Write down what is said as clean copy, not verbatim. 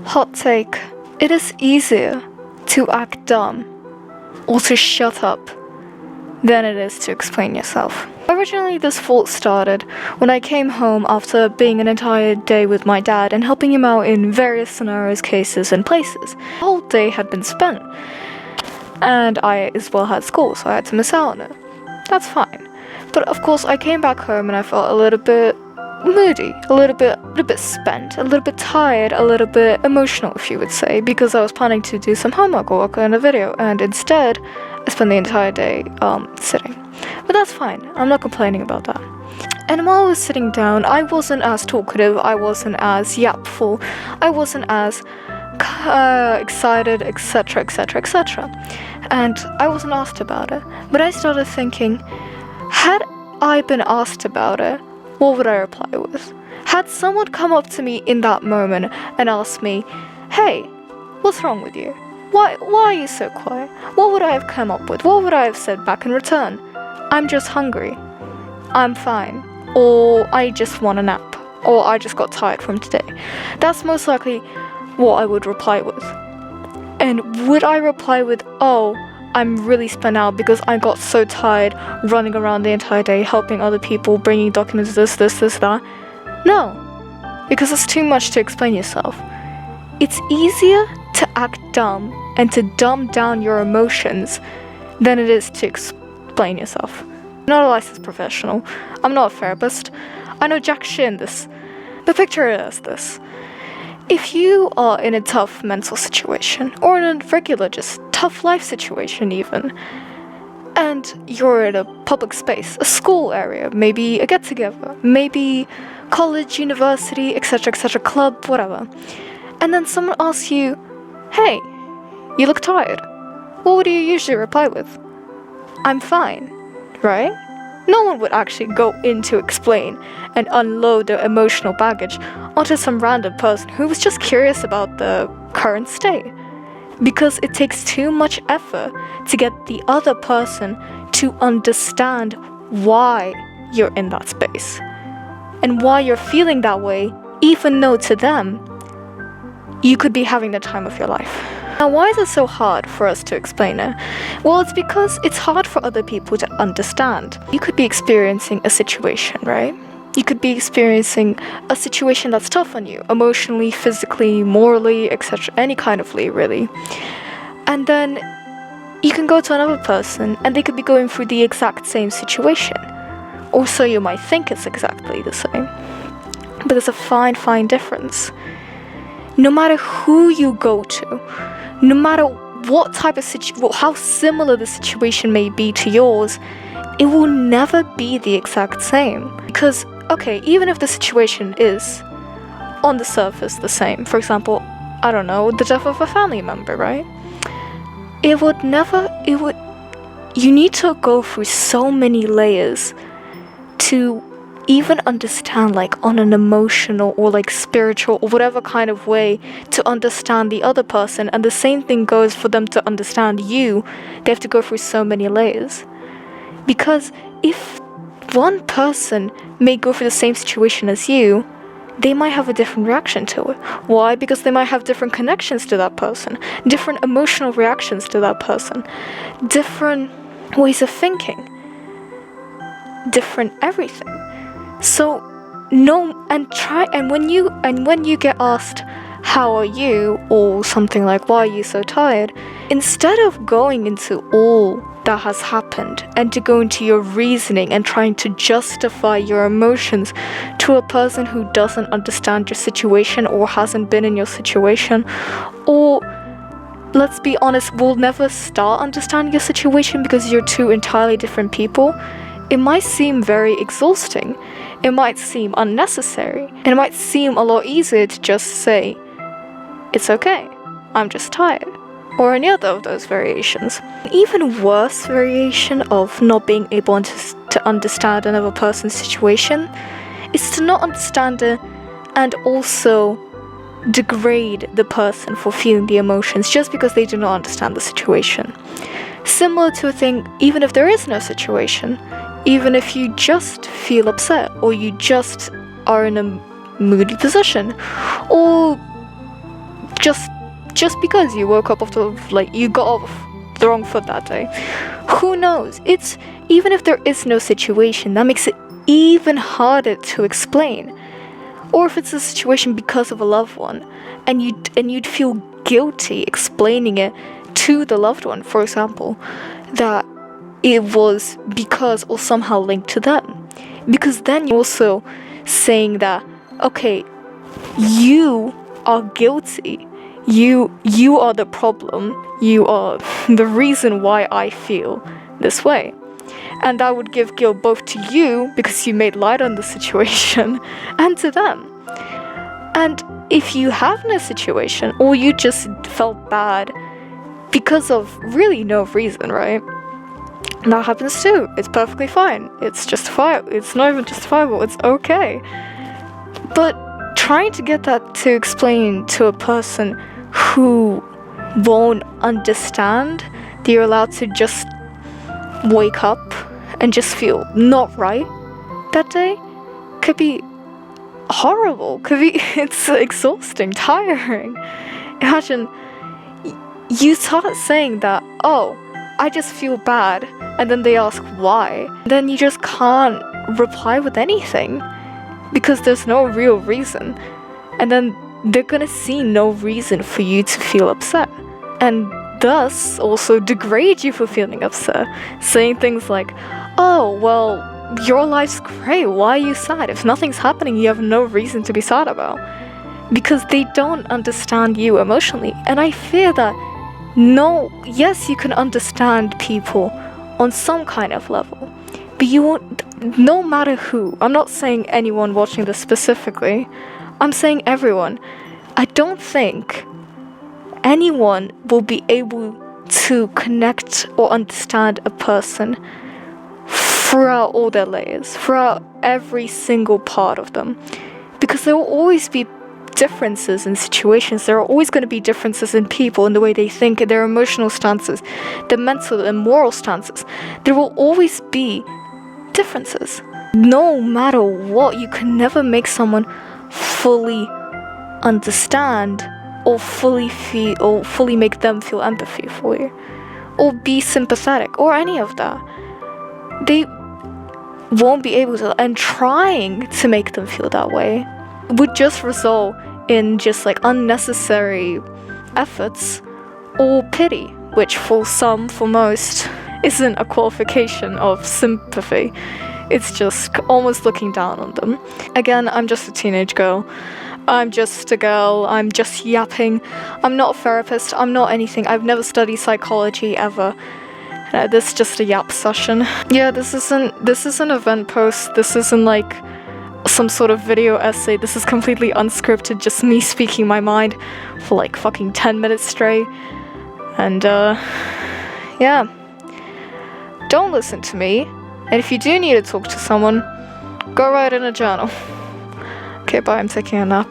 Hot take. It is easier to act dumb or to shut up than it is to explain yourself. Originally, this fault started when I came home after being an entire day with my dad and helping him out in various scenarios, cases, and places. The whole day had been spent, and I as well had school, so I had to miss out on it. That's fine. But of course, I came back home and I felt a little bit moody, a little bit spent, a little bit tired, a little bit emotional, if you would say, because I was planning to do some homework or work on a video, and instead I spent the entire day sitting. But that's fine, I'm not complaining about that. And while I was sitting down, I wasn't as talkative, I wasn't as yapful, I wasn't as excited, etc, etc, etc. And I wasn't asked about it. But I started thinking, had I been asked about it, what would I reply with? Had someone come up to me in that moment and asked me, hey, what's wrong with you? Why are you so quiet? What would I have come up with? What would I have said back in return? I'm just hungry. I'm fine. Or I just want a nap. Or I just got tired from today. That's most likely what I would reply with. And would I reply with, oh, I'm really spent out because I got so tired running around the entire day, helping other people, bringing documents, this, that? No, because it's too much to explain yourself. It's easier to act dumb and to dumb down your emotions than it is to explain yourself. I'm not a licensed professional. I'm not a therapist. I know jack shit in this. But picture it as this. If you are in a tough mental situation, or in a regular, just tough life situation even, and you're in a public space, a school area, maybe a get-together, maybe college, university, etc, club, whatever, and then someone asks you, hey, you look tired, what would you usually reply with? I'm fine, right? No one would actually go in to explain and unload their emotional baggage onto some random person who was just curious about the current state. Because it takes too much effort to get the other person to understand why you're in that space. And why you're feeling that way, even though to them, you could be having the time of your life. Now, why is it so hard for us to explain it? Well, it's because it's hard for other people to understand. You could be experiencing a situation, right? You could be experiencing a situation that's tough on you, emotionally, physically, morally, etc., any kind of way, really. And then you can go to another person and they could be going through the exact same situation. Or so you might think it's exactly the same. But there's a fine difference. No matter who you go to, no matter what type of how similar the situation may be to yours, it will never be the exact same. Because, okay, even if the situation is on the surface the same, for example, I don't know, the death of a family member, right? You need to go through so many layers to even understand, like, on an emotional or like spiritual or whatever kind of way, to understand the other person. And the same thing goes for them to understand you. They have to go through so many layers. Because if one person may go through the same situation as you, they might have a different reaction to it. Why? Because they might have different connections to that person, different emotional reactions to that person, different ways of thinking, different everything. So when you get asked, how are you, or something like, why are you so tired, instead of going into all that has happened and to go into your reasoning and trying to justify your emotions to a person who doesn't understand your situation or hasn't been in your situation, or, let's be honest, will never start understanding your situation because you're two entirely different people, it might seem very exhausting. It might seem unnecessary. And it might seem a lot easier to just say, it's okay, I'm just tired. Or any other of those variations. An even worse variation of not being able to understand another person's situation is to not understand it and also degrade the person for feeling the emotions just because they do not understand the situation. Similar to a thing, even if there is no situation, even if you just feel upset, or you just are in a moody position, or just because you woke up you got off the wrong foot that day. Who knows? It's even if there is no situation, that makes it even harder to explain. Or if it's a situation because of a loved one, and you'd feel guilty explaining it to the loved one, for example, that it was because or somehow linked to them. Because then you're also saying that, okay, you are guilty. You are the problem. You are the reason why I feel this way. And that would give guilt both to you because you made light on the situation and to them. And if you have no situation or you just felt bad because of really no reason, right? That happens too. It's perfectly fine. It's justifiable. It's not even justifiable. It's okay. But trying to get that to explain to a person who won't understand that you're allowed to just wake up and just feel not right that day could be horrible. It's exhausting, tiring. Imagine you start saying that, oh, I just feel bad, and then they ask why. Then you just can't reply with anything because there's no real reason. And then they're gonna see no reason for you to feel upset, and thus also degrade you for feeling upset, saying things like, oh, well, your life's great, why are you sad? If nothing's happening, you have no reason to be sad about. Because they don't understand you emotionally. And I fear that yes, you can understand people on some kind of level, but you won't, no matter who. I'm not saying anyone watching this specifically, I'm saying everyone. I don't think anyone will be able to connect or understand a person throughout all their layers, throughout every single part of them, because there will always be differences in situations. There are always going to be differences in people, in the way they think, in their emotional stances, their mental and moral stances. There will always be differences. No matter what, you can never make someone fully understand or fully feel or fully make them feel empathy for you or be sympathetic or any of that. They won't be able to, and trying to make them feel that way would just result in just like unnecessary efforts or pity, which for most isn't a qualification of sympathy. It's just almost looking down on them. Again, I'm just a teenage girl. I'm just a girl. I'm just yapping. I'm not a therapist. I'm not anything. I've never studied psychology ever. This is just a yap session. Yeah, this isn't an event post. This isn't like some sort of video essay. This is completely unscripted, just me speaking my mind for like fucking 10 minutes straight. And yeah. Don't listen to me. And if you do need to talk to someone, go write in a journal. Okay, bye, I'm taking a nap.